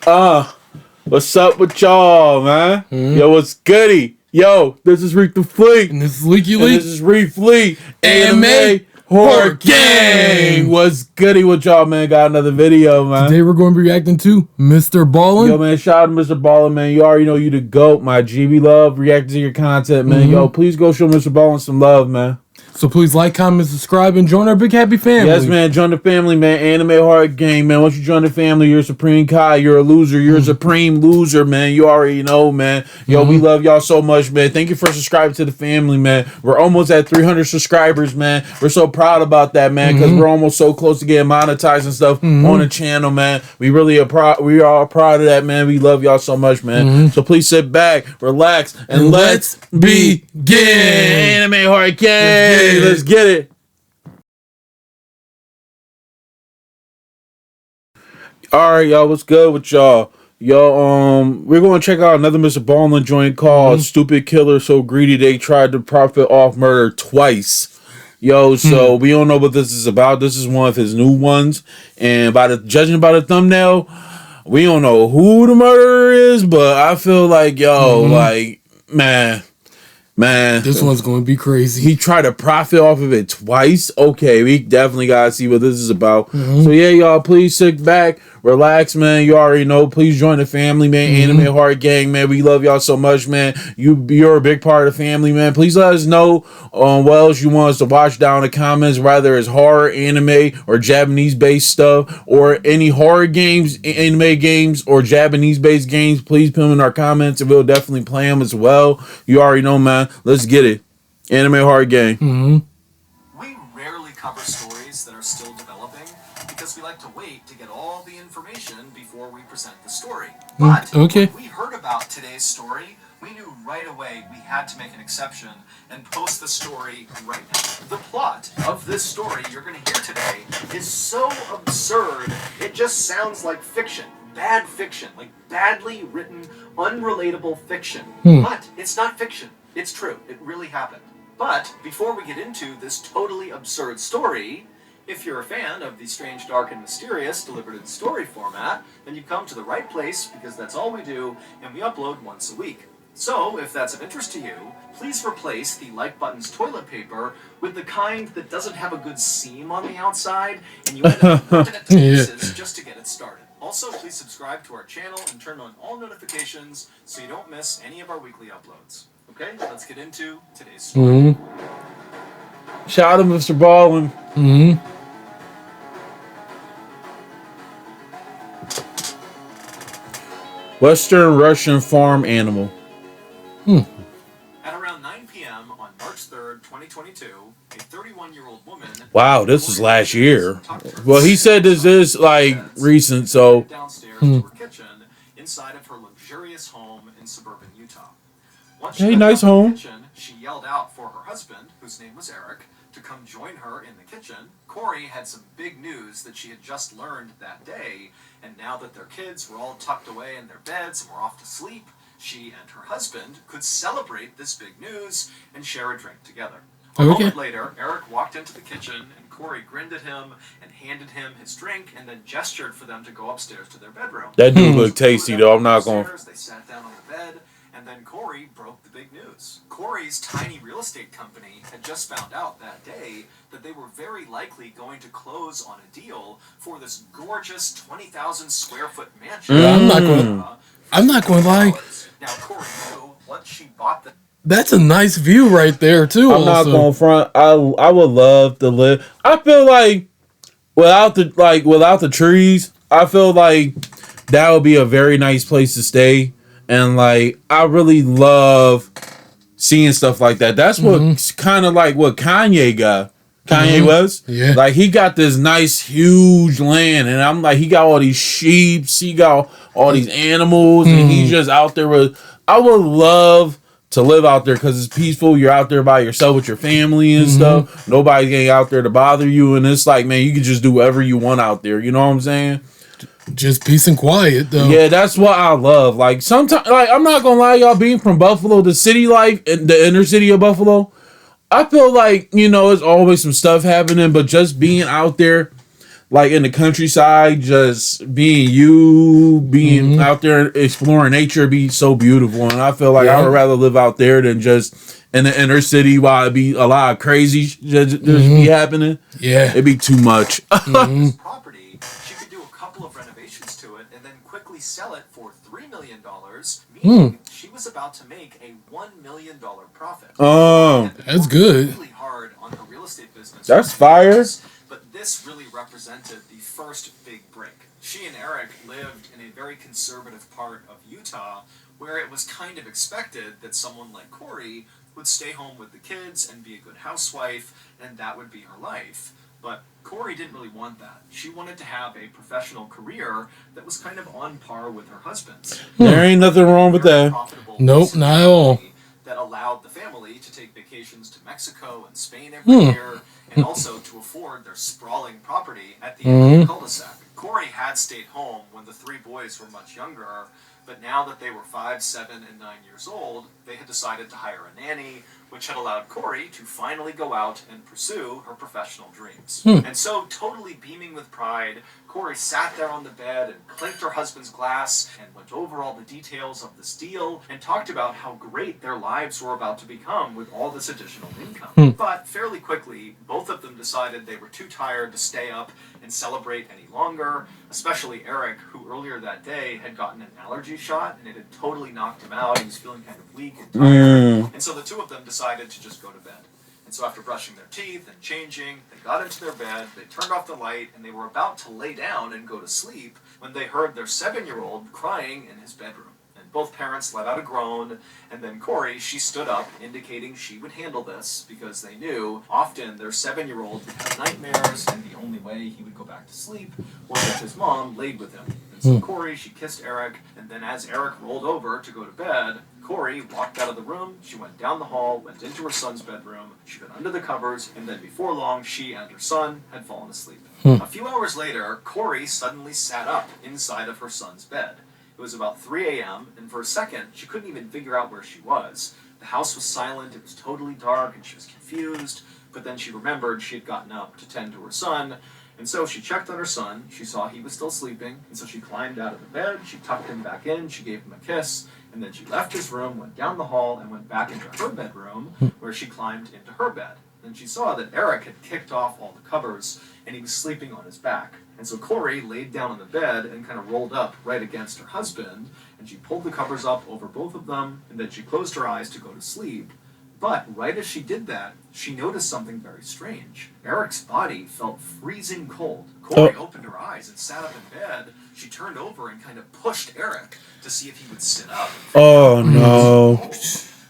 Uh, what's up with y'all, man? Yo, what's goody? Yo, this is Reef'Lik. And this is Leaky And Leak. this is Reef'Lik. Anime Horror Gang. What's goody with y'all, man? Got another video, man. Today we're going to be reacting to MR.BALLEN'S. Yo, man, shout out to MR.BALLEN'S, man. You already know you the GOAT, my G. We love reacting to your content, man. Yo, please go show MR.BALLEN'S some love, man. So please like, comment, subscribe, and join our big happy family. Yes, man. Join the family, man. Anime Horror Gang, man. Once you join the family, you're a Supreme Kai. You're a loser. You're a supreme loser, man. You already know, man. Yo, we love y'all so much, man. Thank you for subscribing to the family, man. We're almost at 300 subscribers, man. We're so proud about that, man, because we're almost so close to getting monetized and stuff on the channel, man. We really are we are all proud of that, man. We love y'all so much, man. So please sit back, relax, and let's begin. Anime Horror Gang. Let's get it. All right, y'all. What's good with y'all? Yo, we're gonna check out another MR.BALLEN'S joint called "StUPID kilLer so greedy they tried to profit off murder twice." Yo, so we don't know what this is about. This is one of his new ones, and judging by the thumbnail, we don't know who the murderer is. But I feel like, yo, like, man, this one's going to be crazy. he tried to profit off of it twice. Okay, we definitely gotta see what this is about. So yeah, y'all, please sit back, relax, man. You already know. Please join the family, man. Anime Horror Gang, man. We love y'all so much, man. You're a big part of the family, man. Please let us know what else you want us to watch down in the comments, whether it's horror, anime, or Japanese-based stuff, or any horror games, anime games, or Japanese-based games. Please put them in our comments, and we'll definitely play them as well. You already know, man. Let's get it. Anime Horror Gang. We rarely cover stories that are still developing because we like to wait to get all the information before we present the story. But when we heard about today's story, we knew right away we had to make an exception and post the story right now. The plot of this story you're going to hear today is so absurd, it just sounds like fiction. Bad fiction, like badly written, unrelatable fiction. But it's not fiction. It's true. It really happened. But before we get into this totally absurd story, if you're a fan of the strange, dark, and mysterious delivered in story format, then you've come to the right place because that's all we do, and we upload once a week. So, if that's of interest to you, please replace the like button's toilet paper with the kind that doesn't have a good seam on the outside, and you end up ripping it to pieces just to get it started. Also, please subscribe to our channel and turn on all notifications so you don't miss any of our weekly uploads. Okay, let's get into today's story. Shout out to MR.BALLEN'S. Western Russian farm animal. At around 9 p.m. on March 3rd, 2022, a 31-year-old woman... Wow, this was last year. Well, he said this is, like, recent, so... ...downstairs to her kitchen inside of her luxurious home in suburban Utah. Once Hey, nice home. Kitchen, she yelled out for her husband, whose name was Eric, to come join her in the kitchen. Corey had some big news that she had just learned that day, and now that their kids were all tucked away in their beds and were off to sleep, she and her husband could celebrate this big news and share a drink together. A moment later, Eric walked into the kitchen, and Corey grinned at him and handed him his drink and then gestured for them to go upstairs to their bedroom. That dude looked tasty, though. I'm not going... They sat down on the bed, and then Corey broke the big news. Corey's tiny real estate company had just found out that day that they were very likely going to close on a deal for this gorgeous 20,000 square foot mansion. I'm not going to lie. Now Corey knew once she bought the... That's a nice view right there too. I'm not going front. I would love to live. I feel like without the trees, I feel like that would be a very nice place to stay. And like I really love seeing stuff like that. That's what kind of like what Kanye got. Kanye West. Yeah. Like he got this nice huge land, and I'm like he got all these sheep, he got all these animals, and he's just out there with... I would love to live out there because it's peaceful. You're out there by yourself with your family and stuff. Nobody's getting out there to bother you, and it's like, man, you can just do whatever you want out there. You know what I'm saying? Just peace and quiet, though. Yeah, that's what I love. Like sometimes, like I'm not gonna lie, y'all, being from Buffalo, the city life, in the inner city of Buffalo, I feel like, you know, there's always some stuff happening, but just being out there, like in the countryside, just being out there exploring nature be so beautiful. And I feel like I would rather live out there than just in the inner city while it be a lot of crazy just be happening. Yeah. It'd be too much. Property, she could do a couple of renovations to it and then quickly sell it for $3 million, meaning she was about to make a $1 million profit. That's good. Really hard on her real estate business. That's fire. But this really represented the first big break. She and Eric lived in a very conservative part of Utah where it was kind of expected that someone like Corey would stay home with the kids and be a good housewife, and that would be her life. But Corey didn't really want that. She wanted to have a professional career that was kind of on par with her husband's. There ain't nothing wrong with that. Nope, not at all. That allowed the family to take vacations to Mexico and Spain every year, and also to afford their sprawling property at the end of the cul-de-sac. Corey had stayed home when the three boys were much younger, but now that they were 5, 7, and 9 years old, they had decided to hire a nanny, which had allowed Corey to finally go out and pursue her professional dreams. And so, totally beaming with pride, Corey sat there on the bed and clinked her husband's glass and went over all the details of this deal and talked about how great their lives were about to become with all this additional income. But fairly quickly, both of them decided they were too tired to stay up and celebrate any longer, especially Eric, who earlier that day had gotten an allergy shot and it had totally knocked him out. He was feeling kind of weak and tired. And so the two of them decided to just go to bed. And so after brushing their teeth and changing, they got into their bed, they turned off the light, and they were about to lay down and go to sleep when they heard their 7-year-old crying in his bedroom. And both parents let out a groan, and then Corey, she stood up, indicating she would handle this, because they knew often their 7-year-old would have nightmares, and the only way he would go back to sleep was if his mom laid with him. And so Corey, she kissed Eric, and then as Eric rolled over to go to bed, Corey walked out of the room, she went down the hall, went into her son's bedroom, she got under the covers, and then before long, she and her son had fallen asleep. A few hours later, Corey suddenly sat up inside of her son's bed. It was about 3 a.m., and for a second, she couldn't even figure out where she was. The house was silent, it was totally dark, and she was confused, but then she remembered she had gotten up to tend to her son, and so she checked on her son, she saw he was still sleeping, and so she climbed out of the bed, she tucked him back in, she gave him a kiss, and then she left his room, went down the hall, and went back into her bedroom, where she climbed into her bed. And she saw that Eric had kicked off all the covers, and he was sleeping on his back. And so Corey laid down on the bed and kind of rolled up right against her husband, and she pulled the covers up over both of them, and then she closed her eyes to go to sleep. But right as she did that, she noticed something very strange. Eric's body felt freezing cold. Corey opened her eyes and sat up in bed. She turned over and kind of pushed Eric to see if he would sit up. Oh, no.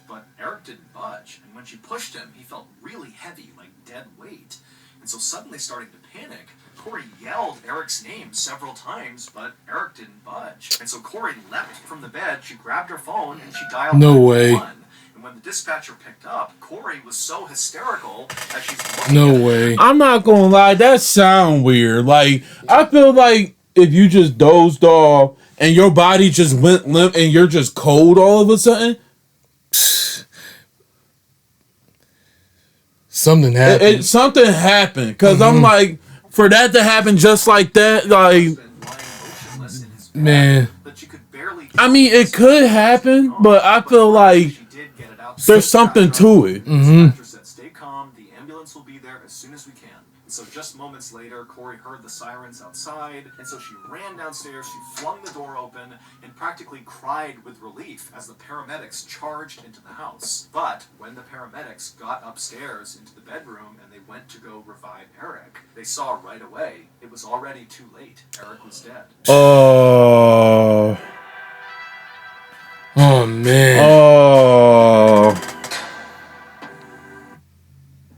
But Eric didn't budge, and when she pushed him, he felt really heavy, like dead weight. And so suddenly starting to panic, Corey yelled Eric's name several times, but Eric didn't budge. And so Corey leapt from the bed, she grabbed her phone, and she dialed 911. And when the dispatcher picked up, Corey was so hysterical that she's looking No way. I'm not gonna lie, that sound weird. Like, I feel like if you just dozed off and your body just went limp and you're just cold all of a sudden, something happened. Something happened. Because I'm like, for that to happen just like that, like, man. I mean, it could happen, but I feel like there's something to it. Dispatcher said, "Stay calm. The ambulance will be there as soon as we can." And so just moments later, Corey heard the sirens outside, and so she ran downstairs, she flung the door open, and practically cried with relief as the paramedics charged into the house. But when the paramedics got upstairs into the bedroom and they went to go revive Eric, they saw right away it was already too late. Eric was dead. Oh. Oh, man. Oh.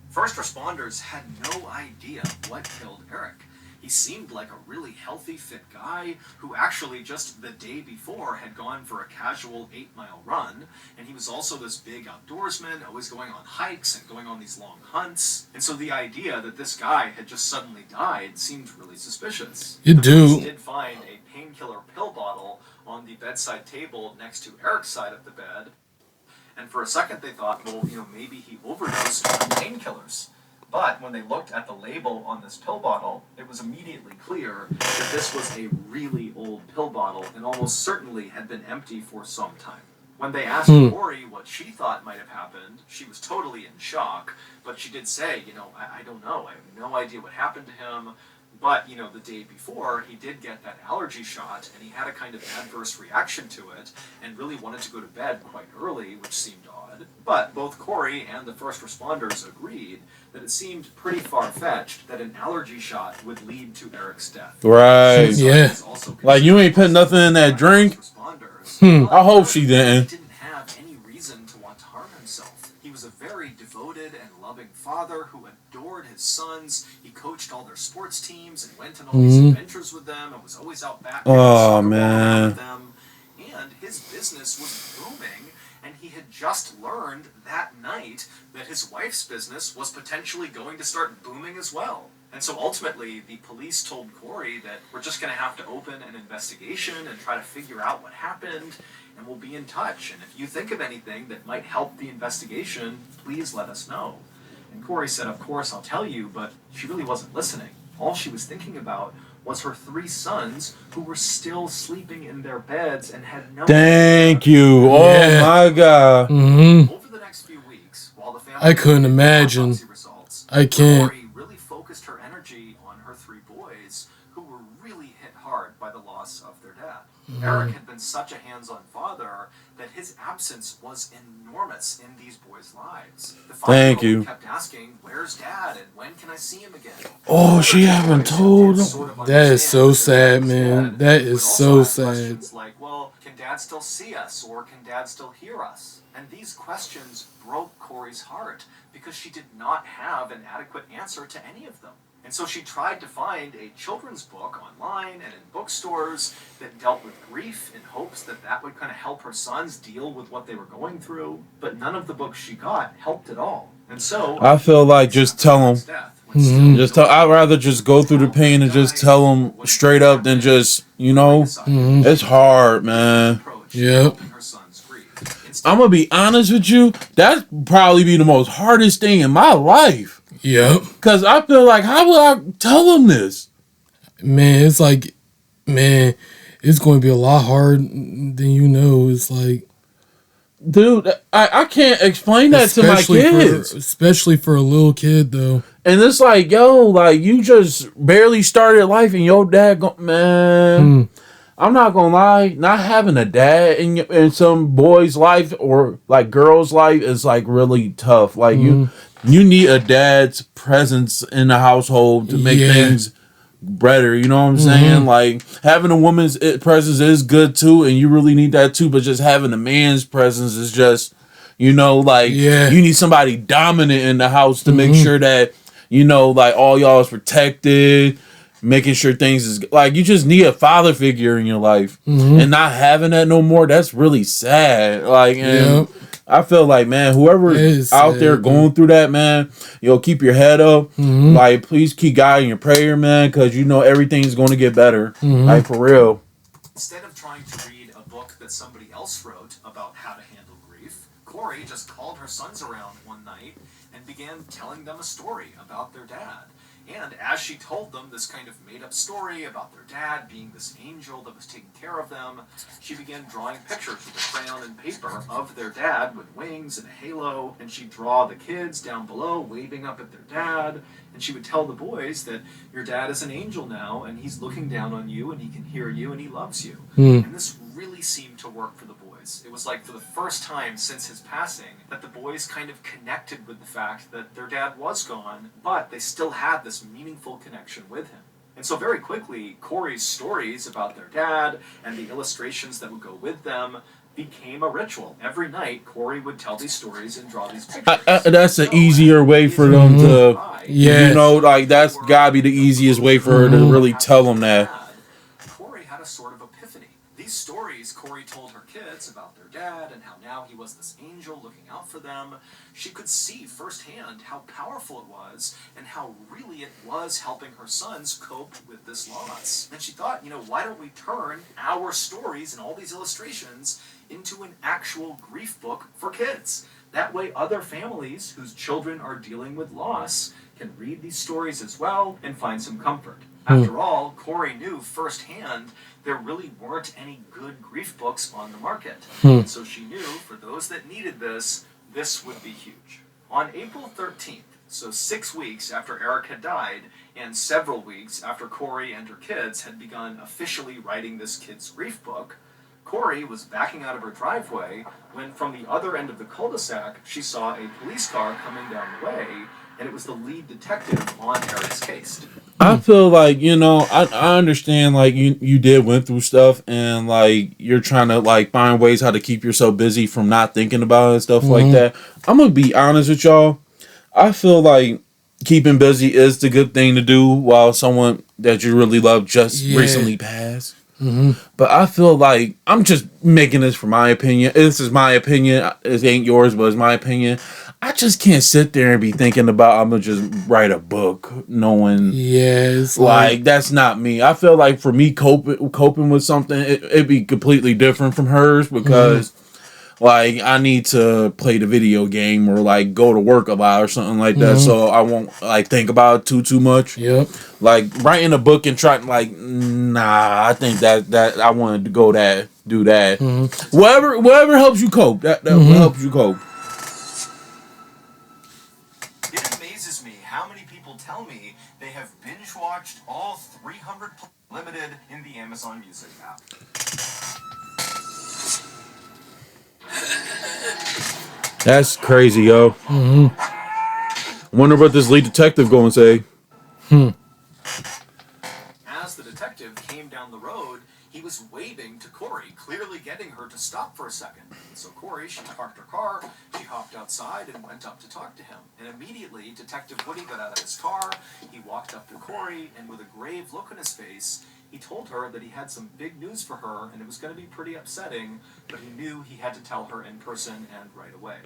First responders had no idea what killed Eric. He seemed like a really healthy, fit guy who actually just the day before had gone for a casual 8-mile run, and he was also this big outdoorsman, always going on hikes and going on these long hunts. And so the idea that this guy had just suddenly died seemed really suspicious. You The do. police did find a painkiller pill bottle on the bedside table next to Eric's side of the bed, and for a second they thought, well, maybe he overdosed on painkillers. But when they looked at the label on this pill bottle, it was immediately clear that this was a really old pill bottle and almost certainly had been empty for some time. When they asked Corey what she thought might have happened, she was totally in shock, but she did say, I don't know. I have no idea what happened to him. But, the day before, he did get that allergy shot, and he had a kind of adverse reaction to it, and really wanted to go to bed quite early, which seemed odd. But both Corey and the first responders agreed that it seemed pretty far-fetched that an allergy shot would lead to Eric's death. Right. Yeah. Like, you ain't put nothing in that drink? I hope she didn't. He didn't have any reason to want to harm himself. He was a very devoted and loving father who adored his sons. He coached all their sports teams and went on all these adventures with them and was always out back with them. And his business was booming, and he had just learned that night that his wife's business was potentially going to start booming as well. And so ultimately, the police told Corey that we're just going to have to open an investigation and try to figure out what happened, and we'll be in touch. And if you think of anything that might help the investigation, please let us know. And Corey said, of course, I'll tell you, but she really wasn't listening. All she was thinking about was her 3 sons who were still sleeping in their beds and had no Thank you. Oh, my God. Over the next few weeks, while the family I couldn't imagine. Results, I can't. Corey really focused her energy on her 3 boys who were really hit hard by the loss of their dad. Eric had been such a hands-on father that his absence was enormous in these boys' lives. The Thank you. kept asking, "Where's Dad? And when can I see him again?" Oh, she haven't told him. That is so sad, man. That is so sad. Questions like, well, can Dad still see us, or can Dad still hear us? And these questions broke Corey's heart because she did not have an adequate answer to any of them. And so she tried to find a children's book online and in bookstores that dealt with grief in hopes that that would kind of help her sons deal with what they were going through. But none of the books she got helped at all. And so I feel like just tell them. I'd rather just go through the pain and just tell them straight up than just, it's hard, man. Yep. I'm going to be honest with you. That'd probably be the most hardest thing in my life. Yep. Because I feel like, how would I tell them this? Man, it's like, it's going to be a lot harder than you know. It's like, dude, I can't explain that to my kids. Especially for a little kid, though. And it's like, yo, like, you just barely started life and your dad, man, I'm not going to lie, not having a dad in some boy's life or, like, girl's life is, like, really tough. Like, you need a dad's presence in the household to make things better. You know what I'm saying? Like, having a woman's presence is good, too, and you really need that, too. But just having a man's presence is just, you need somebody dominant in the house to make sure that, like, all y'all is protected, making sure things is, like, you just need a father figure in your life. And not having that no more, that's really sad. Like, and I feel like, man, whoever's out there going through that, man, keep your head up. Like, please keep God in your prayer, man, because everything's going to get better. Like, for real. Instead of trying to read a book that somebody else wrote about how to handle grief, Corey just called her sons around one night and began telling them a story about their dad. And as she told them this kind of made-up story about their dad being this angel that was taking care of them, she began drawing pictures with a crayon and paper of their dad with wings and a halo, and she'd draw the kids down below waving up at their dad, and she would tell the boys that your dad is an angel now, and he's looking down on you, and he can hear you, and he loves you. And this really seemed to work for the boys. It was like for the first time since his passing that the boys kind of connected with the fact that their dad was gone, but they still had this meaningful connection with him. And so very quickly, Corey's stories about their dad and the illustrations that would go with them became a ritual. Every night, Corey would tell these stories and draw these pictures. That's an easier way for them to, like, that's gotta be the easiest way for her to really tell them that. Corey had a sort of epiphany. These stories Corey told her kids about their dad and how now he was this angel looking out for them. She could see firsthand how powerful it was and how really it was helping her sons cope with this loss. And she thought, why don't we turn our stories and all these illustrations into an actual grief book for kids? That way other families whose children are dealing with loss can read these stories as well and find some comfort. After all, Corey knew firsthand there really weren't any good grief books on the market. And so she knew for those that needed this, this would be huge. On April 13th, so 6 weeks after Eric had died, and several weeks after Corey and her kids had begun officially writing this kid's grief book, Corey was backing out of her driveway when from the other end of the cul-de-sac she saw a police car coming down the way, and it was the lead detective on Eric's case. I feel like, you know, I understand, like, you did went through stuff, and, like, you're trying to, like, find ways how to keep yourself busy from not thinking about it and stuff like that. I'm going to be honest with y'all. I feel like keeping busy is the good thing to do while someone that you really love just recently passed. But I feel like, I'm just making this for my opinion. This is my opinion. It ain't yours, but it's my opinion. I just can't sit there and be thinking about I'm gonna just write a book knowing like that's not me. I feel like for me coping with something, it'd be completely different from hers because like I need to play the video game or like go to work a lot or something like that, so I won't like think about it too much. Like writing a book and trying like I think that I wanted to do that. Whatever helps you cope. That helps you cope. It amazes me how many people tell me they have binge watched all 300 limited in the Amazon Music app. That's crazy, yo. Wonder what this lead detective going to say. As the detective came down the road, he was waving to Corey, clearly getting her to stop for a second. So Corey, she parked her car, she hopped outside and went up to talk to him. And immediately, Detective Woody got out of his car, he walked up to Corey, and with a grave look on his face, he told her that he had some big news for her, and it was going to be pretty upsetting, but he knew he had to tell her in person and right away.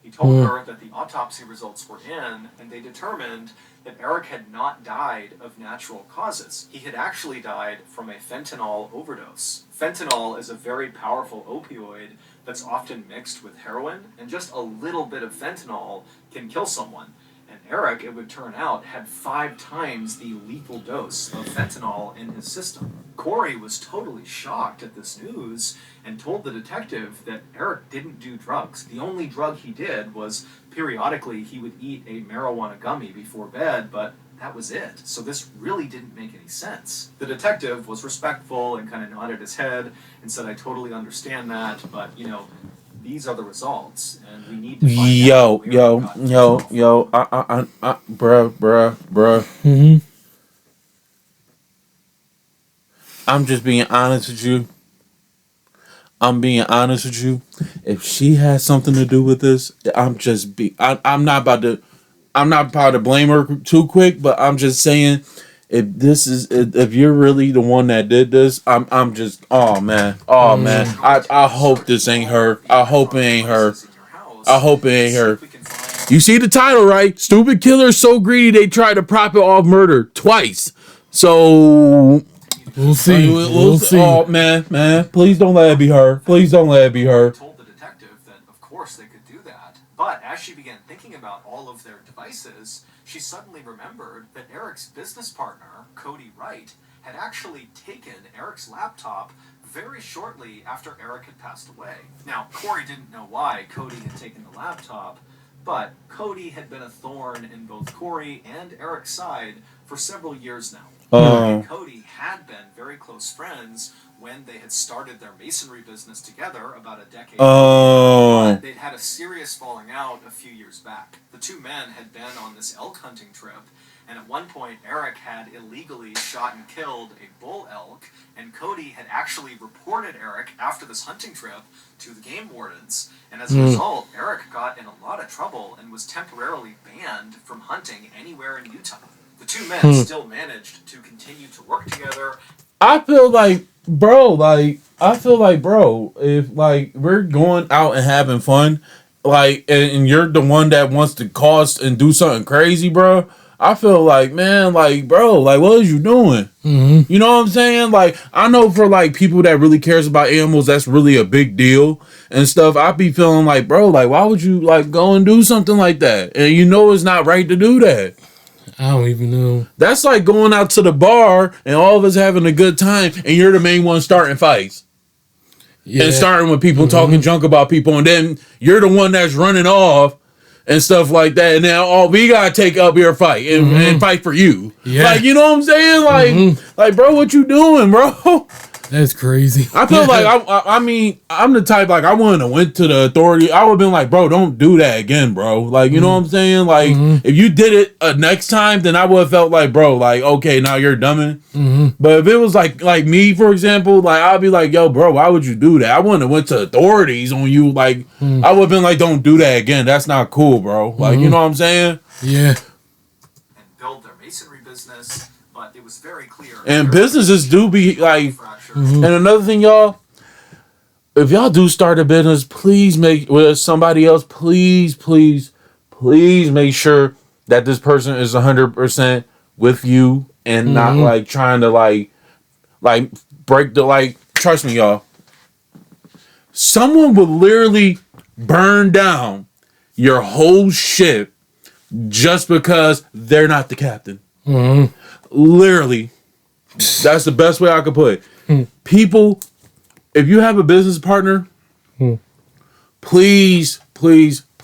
He told her that the autopsy results were in, and they determined that Eric had not died of natural causes. He had actually died from a fentanyl overdose. Fentanyl is a very powerful opioid that's often mixed with heroin, and just a little bit of fentanyl can kill someone. And Eric, it would turn out, had 5 times the lethal dose of fentanyl in his system. Corey was totally shocked at this news and told the detective that Eric didn't do drugs. The only drug he did was periodically he would eat a marijuana gummy before bed, but that was it. So this really didn't make any sense. The detective was respectful and kind of nodded his head and said, I totally understand that, but, you know, these are the results, and we need to find out. Bruh. I'm just being honest with you. If she has something to do with this, I'm not about to blame her too quick, but I'm just saying, if you're really the one that did this, I'm just oh man. I hope this ain't her. I hope it ain't her. You see the title, right? Stupid killer is so greedy they tried to profit off murder twice. So we'll see. Oh man, please don't let it be her. Told the detective that of course they could do that, but as she began thinking about all of their devices, she suddenly remembered that Eric's business partner, Cody Wright, had actually taken Eric's laptop very shortly after Eric had passed away. Now, Corey didn't know why Cody had taken the laptop, but Cody had been a thorn in both Corey and Eric's side for several years now. And Cody had been very close friends when they had started their masonry business together about a decade ago. But they'd had a serious falling out a few years back. The two men had been on this elk hunting trip, and at one point Eric had illegally shot and killed a bull elk, and Cody had actually reported Eric after this hunting trip to the game wardens, and as a result, Eric got in a lot of trouble and was temporarily banned from hunting anywhere in Utah. The two men still managed to continue to work together. I feel like, bro, if like we're going out and having fun, like, and you're the one that wants to cause and do something crazy, bro, I feel like, man, like, bro, like, what is you doing? You know what I'm saying? Like, I know for like people that really cares about animals, that's really a big deal and stuff. I be feeling like, bro, like, why would you like go and do something like that? And you know it's not right to do that. I don't even know. That's like going out to the bar and all of us having a good time, and you're the main one starting fights. Yeah. And starting with people talking junk about people, and then you're the one that's running off and stuff like that. And now we gotta take up your fight and fight for you. Yeah. Like, you know what I'm saying? Like, bro, what you doing, bro? That's crazy. I feel like I mean, I'm the type, like, I wouldn't have went to the authority. I would have been like, bro, don't do that again, bro. Like, you know what I'm saying? Like, if you did it next time, then I would have felt like, bro, like, okay, now you're dumbing. But if it was like me, for example, like, I'd be like, yo, bro, why would you do that? I wouldn't have went to authorities on you. Like, I would have been like, don't do that again. That's not cool, bro. Like, you know what I'm saying? Yeah. And build their masonry business, but it was very clear. And businesses do be like, and another thing, y'all, if y'all do start a business, please make with somebody else, please make sure that this person is 100% with you and not like trying to like break the, like, trust me, y'all. Someone will literally burn down your whole ship just because they're not the captain. Literally. That's the best way I could put it. People, if you have a business partner, please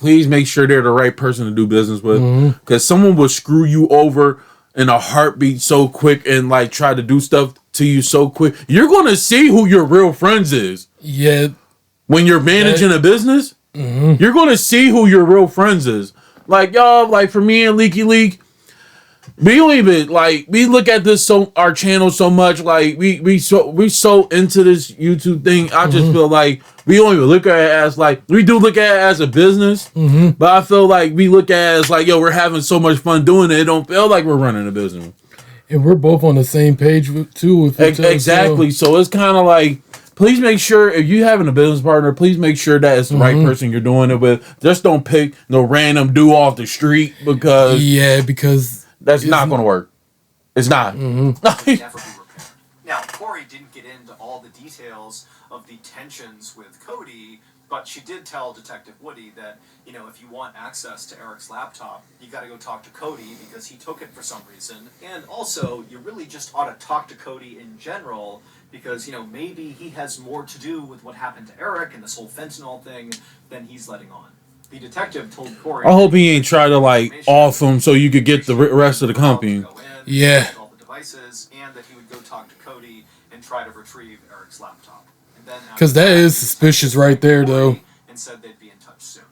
make sure they're the right person to do business with. Because someone will screw you over in a heartbeat so quick and like try to do stuff to you so quick. You're going to see who your real friends is. Yeah. When you're managing a business, you're going to see who your real friends is. Like, y'all, like for me and Leaky Leak, we don't even like, we look at this our channel so much, like we so into this YouTube thing. I just feel like we don't even look at it as like, we do look at it as a business, but I feel like we look at it as like, yo, we're having so much fun doing it. It don't feel like we're running a business. And we're both on the same page too. With exactly. So it's kind of like, please make sure if you having a business partner, please make sure that it's the right person you're doing it with. Just don't pick no random dude off the street because that's not going to work. It's not. Never be repaired. Now, Corey didn't get into all the details of the tensions with Cody, but she did tell Detective Woody that, you know, if you want access to Eric's laptop, you got to go talk to Cody because he took it for some reason. And also, you really just ought to talk to Cody in general because, you know, maybe he has more to do with what happened to Eric and this whole fentanyl thing than he's letting on. The detective told Corey... I hope he ain't try to, like, off him so you could get the rest of the company. Yeah. All the devices, and that he would go talk to Cody and try to retrieve Eric's laptop. Because that is suspicious right there, though. And said they'd be in touch soon.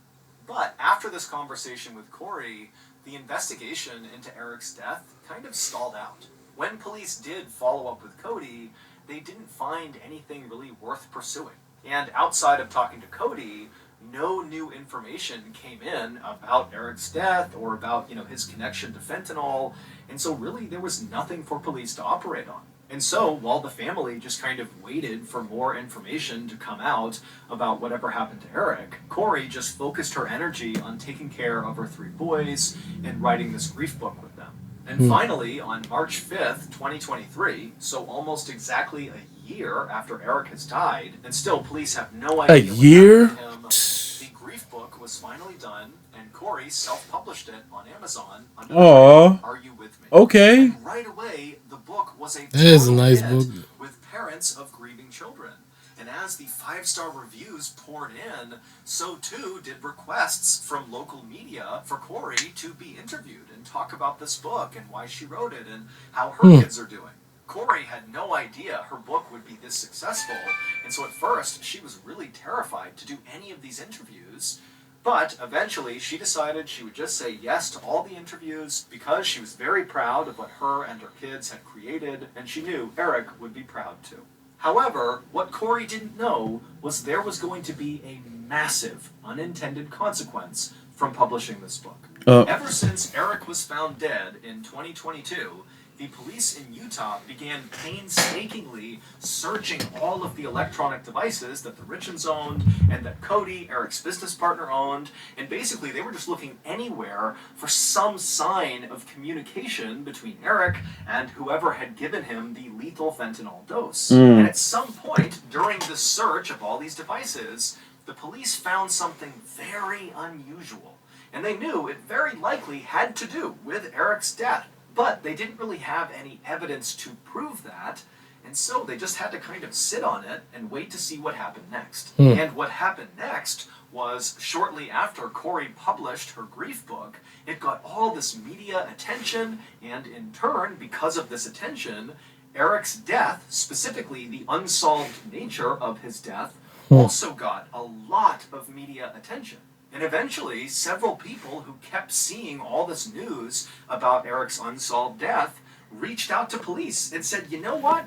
But after this conversation with Corey, the investigation into Eric's death kind of stalled out. When police did follow up with Cody, they didn't find anything really worth pursuing. And outside of talking to Cody, no new information came in about Eric's death or about, you know, his connection to fentanyl. And so really there was nothing for police to operate on. And so while the family just kind of waited for more information to come out about whatever happened to Eric, Corey just focused her energy on taking care of her 3 boys and writing this grief book with them. And finally, on March 5th, 2023, so almost exactly a year after Eric has died, and still police have no idea what happened to him, the grief book was finally done, and Corey self-published it on Amazon under the name Are You With Me? Okay. And right away, the book was a nice book with parents of grieving children. And as the 5-star reviews poured in, so too did requests from local media for Corey to be interviewed and talk about this book and why she wrote it and how her kids are doing. Corey had no idea her book would be this successful, and so at first she was really terrified to do any of these interviews. But eventually she decided she would just say yes to all the interviews because she was very proud of what her and her kids had created, and she knew Eric would be proud too. However, what Corey didn't know was there was going to be a massive unintended consequence from publishing this book. Ever since Eric was found dead in 2022, the police in Utah began painstakingly searching all of the electronic devices that the Richens owned and that Cody, Eric's business partner, owned. And basically, they were just looking anywhere for some sign of communication between Eric and whoever had given him the lethal fentanyl dose. And at some point during the search of all these devices, the police found something very unusual. and they knew it very likely had to do with Eric's death. But they didn't really have any evidence to prove that, and so they just had to kind of sit on it and wait to see what happened next. And what happened next was shortly after Corey published her grief book, it got all this media attention, and in turn, because of this attention, Eric's death, specifically the unsolved nature of his death, also got a lot of media attention. And eventually, several people who kept seeing all this news about Eric's unsolved death reached out to police and said, you know what?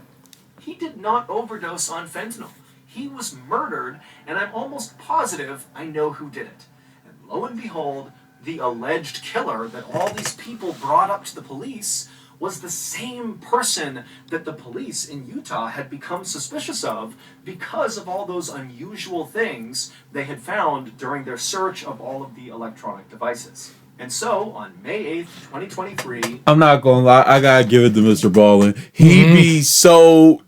He did not overdose on fentanyl. He was murdered, and I'm almost positive I know who did it. And lo and behold, the alleged killer that all these people brought up to the police was the same person that the police in Utah had become suspicious of because of all those unusual things they had found during their search of all of the electronic devices. And so, on May 8th, 2023... I'm not gonna lie, I gotta give it to Mr. Ballin. He be so...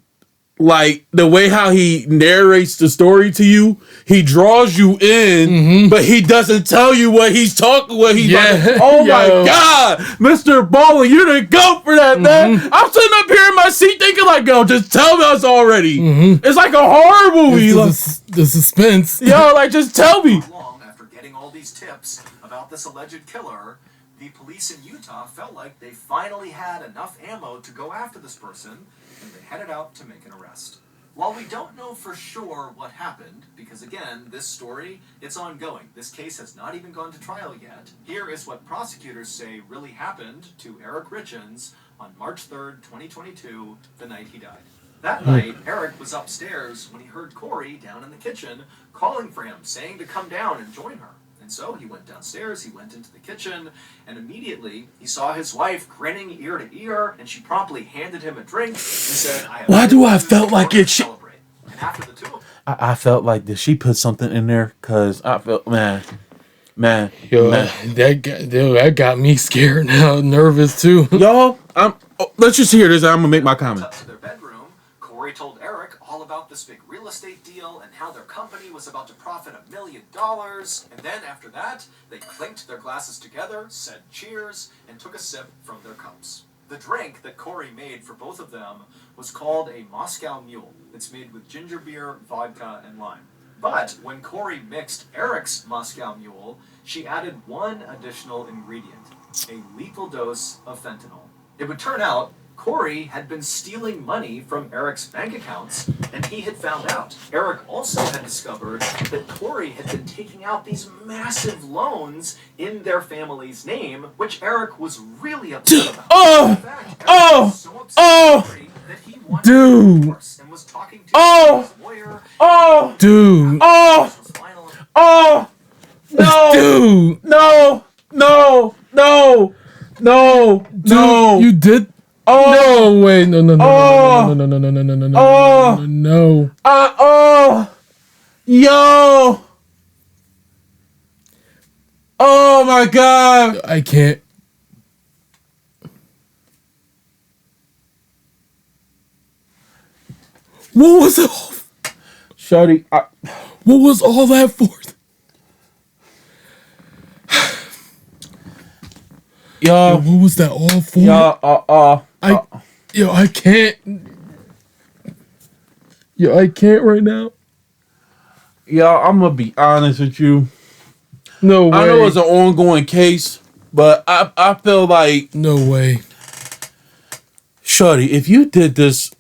Like, the way how he narrates the story to you, he draws you in, but he doesn't tell you what he's talking, what he's like. Oh my God, Mr. Ballin, you're the GOAT for that, man. I'm sitting up here in my seat thinking like, yo, just tell us already. It's like a horror movie. The suspense. Yo, like, just tell me. Long after getting all these tips about this alleged killer, the police in Utah felt like they finally had enough ammo to go after this person, and they headed out to make an arrest. While we don't know for sure what happened, because again, this story, it's ongoing. This case has not even gone to trial yet. Here is what prosecutors say really happened to Eric Richins on March 3rd, 2022, the night he died. That night, Eric was upstairs when he heard Corey down in the kitchen calling for him, saying to come down and join her. And so he went downstairs, he went into the kitchen, and immediately he saw his wife grinning ear to ear, and she promptly handed him a drink and said, Why do I felt like it? Celebrate. And after the two of them, I felt like, did she put something in there? Because I felt, man. Yo, that got me scared now, nervous too. Yo, let's just hear this. I'm gonna make my comment. to their bedroom, Corey told Eric all about this big real estate deal and how their company was about to profit $1 million. And then after that, they clinked their glasses together, said cheers, and took a sip from their cups. The drink that Corey made for both of them was called a Moscow Mule. It's made with ginger beer, vodka, and lime. But when Corey mixed Eric's Moscow Mule, she added one additional ingredient, a lethal dose of fentanyl. It would turn out Corey had been stealing money from Eric's bank accounts, and he had found out. Eric also had discovered that Corey had been taking out these massive loans in their family's name, which Eric was really upset about. In fact, Eric was so upset with Corey that he wanted a divorce and was talking to his lawyer. No, you did. No way! No! Yo! Oh my God! I can't. What was it? Shorty, what was all that for? Yo, what was that all for? I can't. Yo, I can't right now. Yo, I'm gonna be honest with you. No way. I know it's an ongoing case, but I feel like no way. Shorty, if you did this,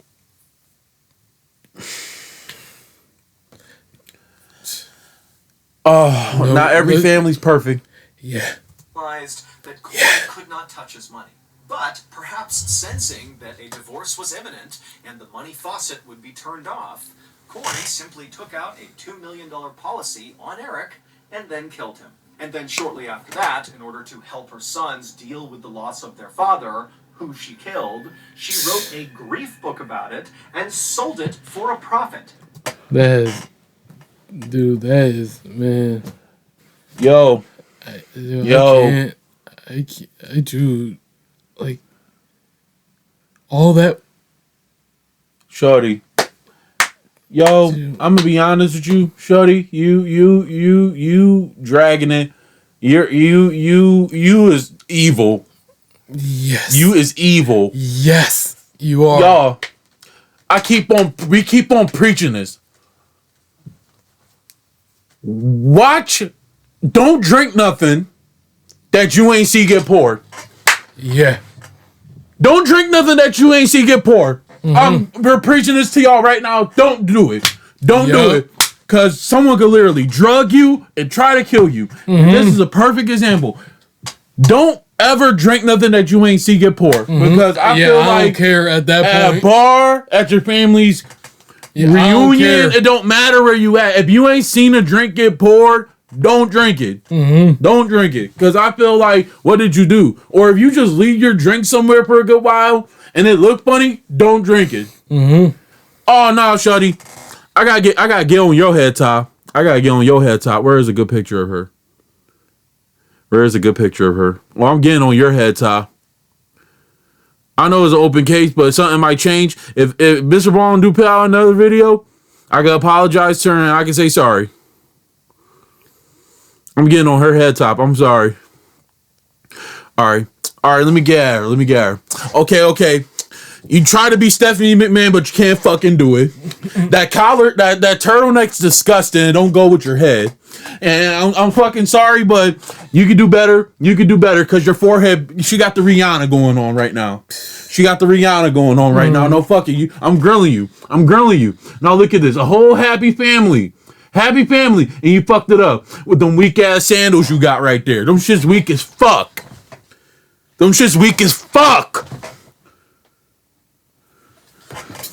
not every family's perfect. Yeah. Realized that Corey could not touch his money. But perhaps sensing that a divorce was imminent and the money faucet would be turned off, Corey simply took out a $2 million policy on Eric and then killed him. And then shortly after that, in order to help her sons deal with the loss of their father, who she killed, she wrote a grief book about it and sold it for a profit. That is, man. Yo. I do, like, all that. Shorty. Yo, dude. I'm gonna be honest with you, Shorty. You dragging it. You is evil. Yes. You is evil. Yes, you are. Y'all, we keep on preaching this. Don't drink nothing that you ain't see get poured. Yeah. Don't drink nothing that you ain't see get poured. We're preaching this to y'all right now. Don't do it. Don't do it. Because someone could literally drug you and try to kill you. This is a perfect example. Don't ever drink nothing that you ain't see get poured. Because I feel like I don't care at that point. At a bar, at your family's reunion, it don't matter where you at. If you ain't seen a drink get poured, don't drink it. Don't drink it. Because I feel like, what did you do? Or if you just leave your drink somewhere for a good while and it looked funny, don't drink it. Oh, no, shawty. I gotta get on your head top. I gotta get on your head top. Where is a good picture of her? Where is a good picture of her? Well, I'm getting on your head top. I know it's an open case, but something might change. If Mr. Ballin do put out another video, I can apologize to her and I can say sorry. I'm getting on her head top. I'm sorry. All right. Let me get her. Okay. You try to be Stephanie McMahon, but you can't fucking do it. That collar, that turtleneck's disgusting. Don't go with your head. And I'm fucking sorry, but you could do better. You could do better because your forehead, she got the Rihanna going on right now. No, fuck it. I'm grilling you. Now look at this. A whole happy family. And you fucked it up with them weak ass sandals you got right there. Them shit's weak as fuck.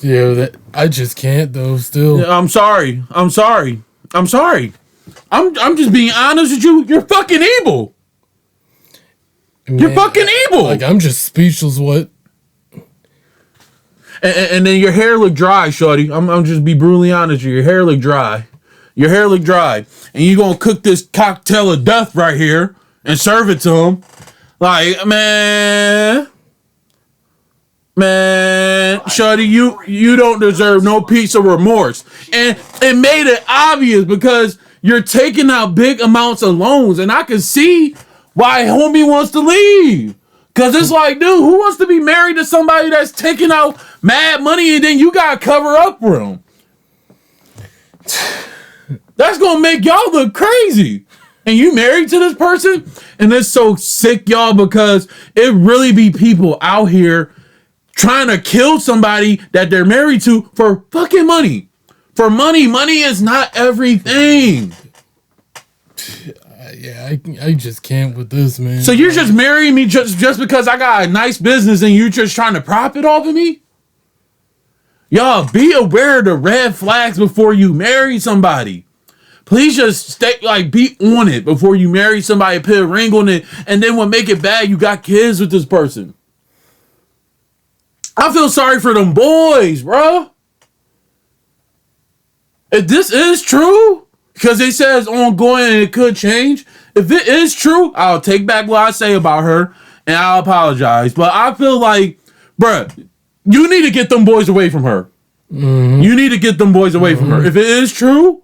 Yeah, I just can't though. Still, yeah, I'm sorry. I'm just being honest with you. You're fucking evil. Man, you're fucking evil. Like, I'm just speechless. What? And then your hair look dry, shorty. I'm just be brutally honest with you. Your hair look dry. And you gonna cook this cocktail of death right here and serve it to him. Like, man, shorty, you don't deserve no piece of remorse. And it made it obvious because you're taking out big amounts of loans, and I can see why homie wants to leave. Cause it's like, dude, who wants to be married to somebody that's taking out mad money and then you gotta cover up for them? That's gonna make y'all look crazy. And you married to this person? And it's so sick, y'all, because it really be people out here trying to kill somebody that they're married to for fucking money. For money. Money is not everything. Yeah, I just can't with this, man. So you're just marrying me just because I got a nice business and you just trying to profit off of me? Y'all, be aware of the red flags before you marry somebody. Please just stay, be on it before you marry somebody, put a ring on it, and then when make it bad, you got kids with this person. I feel sorry for them boys, bro. If this is true, because it says ongoing and it could change. If it is true, I'll take back what I say about her and I'll apologize. But I feel like, bruh, you need to get them boys away from her. You need to get them boys away from her. If it is true,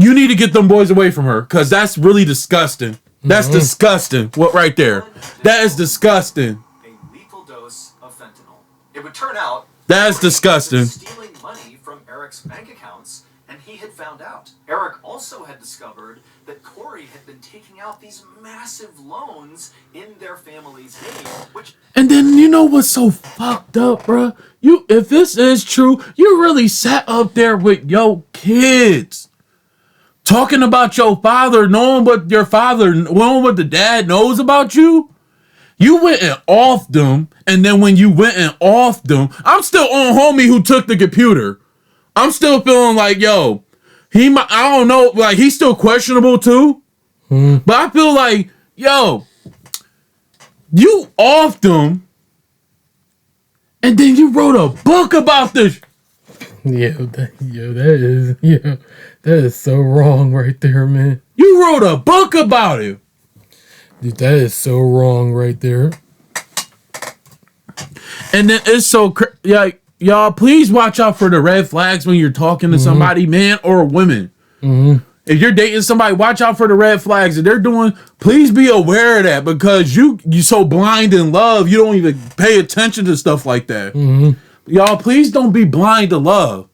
you need to get them boys away from her because that's really disgusting. That's disgusting. What right there? That is disgusting. A lethal dose of fentanyl. It would turn out that's disgusting. Stealing money from Eric's bank accounts, and he had found out. Eric also had discovered that Corey had been taking out these massive loans in their family's name, And then you know what's so fucked up, bruh? If this is true, you really sat up there with your kids. Talking about your father, knowing what the dad knows about you. You went and offed them, and then when you went and offed them, I'm still on homie who took the computer. I'm still feeling like, yo, I don't know, like he's still questionable too. But I feel like, yo, you offed them, and then you wrote a book about this. That is so wrong right there, man. You wrote a book about it. Dude, that is so wrong right there. And then it's so y'all please watch out for the red flags when you're talking to somebody, man or women. If you're dating somebody, watch out for the red flags that they're doing. Please be aware of that because you so blind in love, you don't even pay attention to stuff like that. Y'all, please don't be blind to love.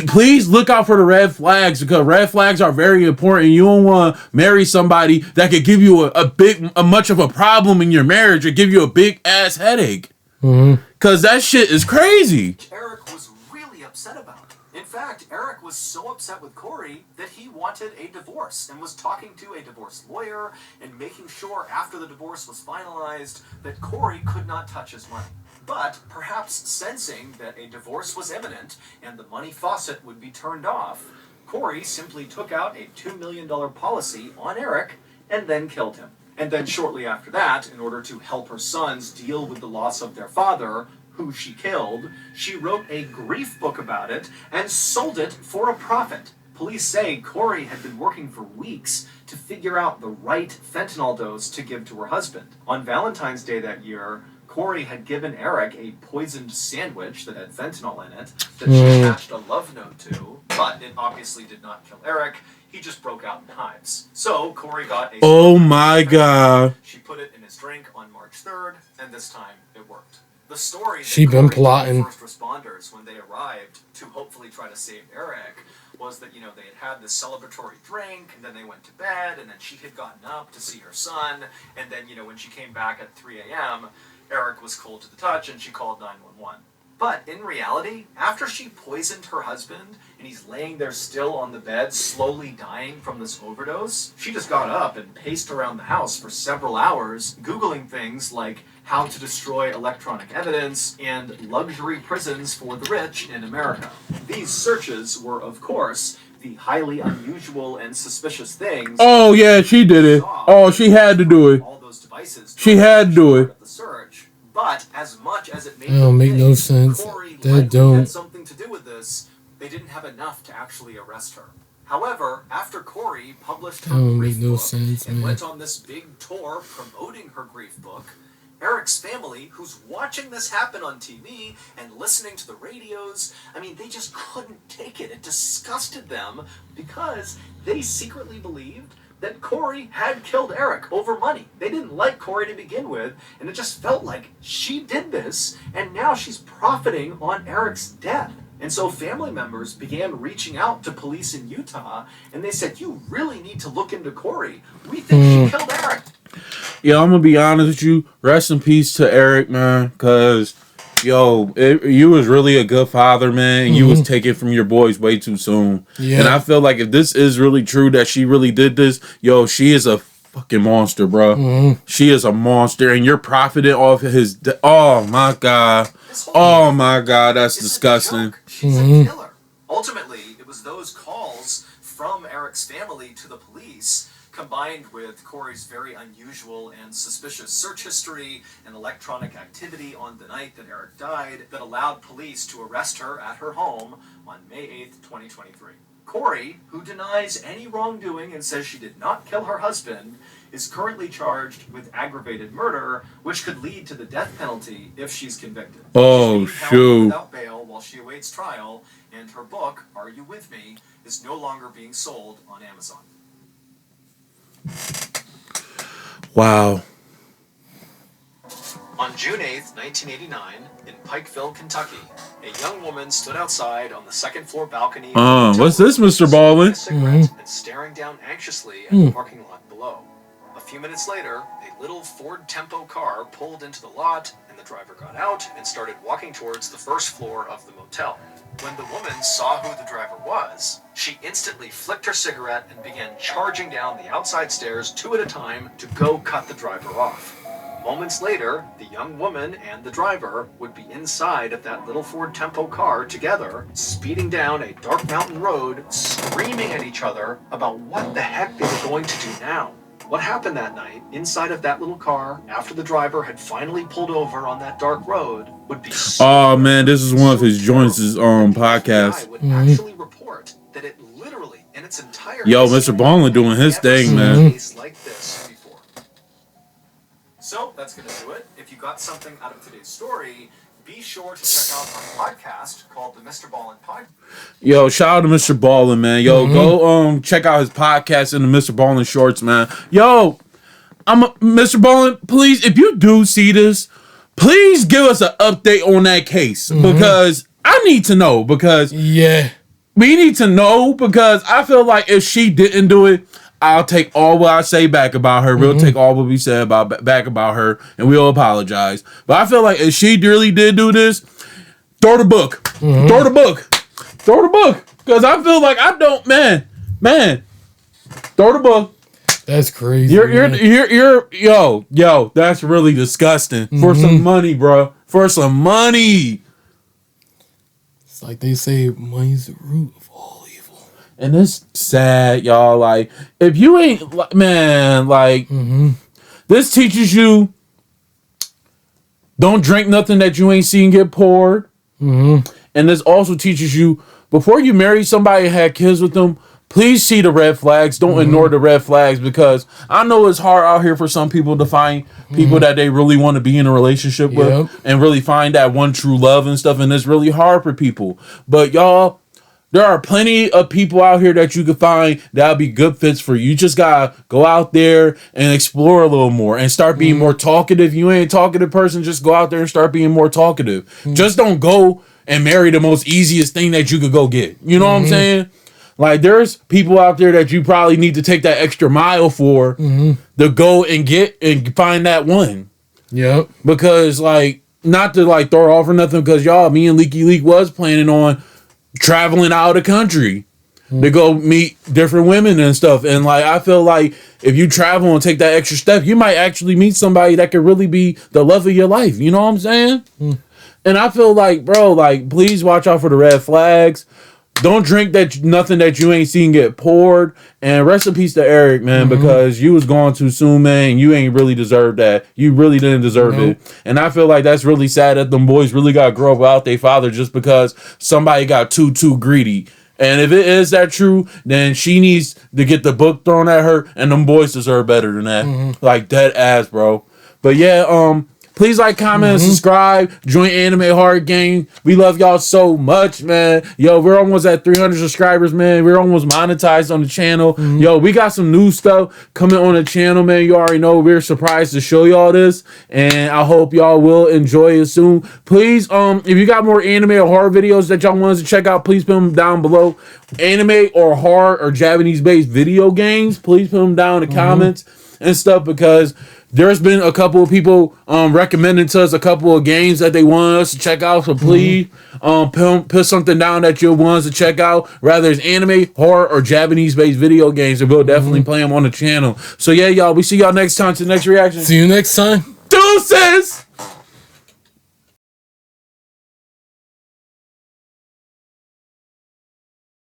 Please look out for the red flags because red flags are very important. You don't want to marry somebody that could give you a much of a problem in your marriage or give you a big ass headache. Because that shit is crazy. Eric was really upset about it. In fact, Eric was so upset with Corey that he wanted a divorce and was talking to a divorce lawyer and making sure after the divorce was finalized that Corey could not touch his money. But perhaps sensing that a divorce was imminent and the money faucet would be turned off, Corey simply took out a $2 million policy on Eric and then killed him. And then shortly after that, in order to help her sons deal with the loss of their father, who she killed, she wrote a grief book about it and sold it for a profit. Police say Corey had been working for weeks to figure out the right fentanyl dose to give to her husband. On Valentine's Day that year, Corey had given Eric a poisoned sandwich that had fentanyl in it that she attached a love note to, but it obviously did not kill Eric. He just broke out in hives. So Corey got a... Oh my God. She put it in his drink on March 3rd, and this time it worked. The story she been plotting. First responders when they arrived to hopefully try to save Eric was that, you know, they had this celebratory drink and then they went to bed and then she had gotten up to see her son and then, you know, when she came back at 3 a.m., Eric was cold to the touch and she called 911. But in reality, after she poisoned her husband and he's laying there still on the bed, slowly dying from this overdose, she just got up and paced around the house for several hours, Googling things like how to destroy electronic evidence and luxury prisons for the rich in America. These searches were, of course, the highly unusual and suspicious things. Oh, yeah, she did it. Oh, she had to do it. All those devices she had to do it. The search. But as much as it made that don't make no sense. Corey That don't had something to do with this, they didn't have enough to actually arrest her. However, after Corey published her grief book and went on this big tour promoting her grief book, Eric's family, who's watching this happen on TV and listening to the radios, I mean, they just couldn't take it. It disgusted them because they secretly believed that Corey had killed Eric over money. They didn't like Corey to begin with, and it just felt like she did this, and now she's profiting on Eric's death. And so family members began reaching out to police in Utah, and they said, you really need to look into Corey. We think she killed Eric. Yeah, I'm going to be honest with you. Rest in peace to Eric, man, because, yo, you was really a good father, man, and you was taken from your boys way too soon. Yeah. And I feel like if this is really true that she really did this, yo, she is a fucking monster, bro. She is a monster, and you're profiting off of his... oh, my God. Oh, my God, that's disgusting. She's a killer. Ultimately, it was those calls from Eric's family to the police combined with Corey's very unusual and suspicious search history and electronic activity on the night that Eric died that allowed police to arrest her at her home on May 8th, 2023. Corey, who denies any wrongdoing and says she did not kill her husband, is currently charged with aggravated murder, which could lead to the death penalty if she's convicted. Oh, she's being held shoot. without bail while she awaits trial, and her book, Are You With Me?, is no longer being sold on Amazon. Wow. On June 8th, 1989, in Pikeville, Kentucky, a young woman stood outside on the second-floor balcony. What's this, Mr. Ballin? And staring down anxiously at the parking lot below. A few minutes later, a little Ford Tempo car pulled into the lot, and the driver got out and started walking towards the first floor of the motel. When the woman saw who the driver was, she instantly flicked her cigarette and began charging down the outside stairs 2 at a time to go cut the driver off. Moments later, the young woman and the driver would be inside of that little Ford Tempo car together, speeding down a dark mountain road, screaming at each other about what the heck they were going to do now. What happened that night inside of that little car after the driver had finally pulled over on that dark road would be oh man, this is one of his joints' podcast. Would actually report that it literally in its entirety. Yo, Mr. Ballin doing his thing, man. Like this before. So that's gonna do it. If you got something out of today's story, be sure to check out our podcast called the Mr. Ballin Podcast. Yo, shout out to Mr. Ballin, man. Yo, go check out his podcast in the Mr. Ballin Shorts, man. Yo, Mr. Ballin, please, if you do see this, please give us an update on that case because I need to know because we need to know because I feel like if she didn't do it, I'll take all what I say back about her. We'll take all what we said back about her, and we'll apologize. But I feel like if she really did do this, throw the book. Throw the book. Throw the book. Because I feel like I don't, man. Throw the book. That's crazy. Yo, that's really disgusting. For some money, bro. For some money. It's like they say, money's the root of all evil. And it's sad, y'all. Like, if you ain't, man, like, this teaches you don't drink nothing that you ain't seen get poured. And this also teaches you before you marry somebody and have kids with them, please see the red flags. Don't ignore the red flags because I know it's hard out here for some people to find people that they really want to be in a relationship with and really find that one true love and stuff. And it's really hard for people. But y'all, there are plenty of people out here that you can find that'll be good fits for you. You just gotta go out there and explore a little more and start being more talkative. You ain't a talkative person, just go out there and start being more talkative. Just don't go and marry the most easiest thing that you could go get. You know what I'm saying? Like, there's people out there that you probably need to take that extra mile for to go and get and find that one. Yep. Because, like, not to, like, throw her off or nothing, because, y'all, me and Leaky Leak was planning on traveling out of the country to go meet different women and stuff. And, like, I feel like if you travel and take that extra step, you might actually meet somebody that could really be the love of your life. You know what I'm saying? And I feel like, bro, like, please watch out for the red flags. Don't drink nothing that you ain't seen get poured. And rest in peace to Eric, man, because you was gone too soon, man. And you ain't really deserved that. You really didn't deserve it. And I feel like that's really sad that them boys really got to grow up without their father just because somebody got too greedy. And if it is that true, then she needs to get the book thrown at her, and them boys deserve better than that. Like, dead ass, bro. But yeah, please like, comment, and subscribe. Join Anime Horror Gang. We love y'all so much, man. Yo, we're almost at 300 subscribers, man. We're almost monetized on the channel. Yo, we got some new stuff coming on the channel, man. You already know we're surprised to show y'all this, and I hope y'all will enjoy it soon. Please, if you got more anime or horror videos that y'all want us to check out, please put them down below. Anime or horror or Japanese-based video games, please put them down in the comments and stuff, because there's been a couple of people recommending to us a couple of games that they want us to check out. So please put something down that you want us to check out. Rather it's anime, horror, or Japanese-based video games. And we'll definitely play them on the channel. So yeah, y'all, we see y'all next time to the next reaction. See you next time. Deuces!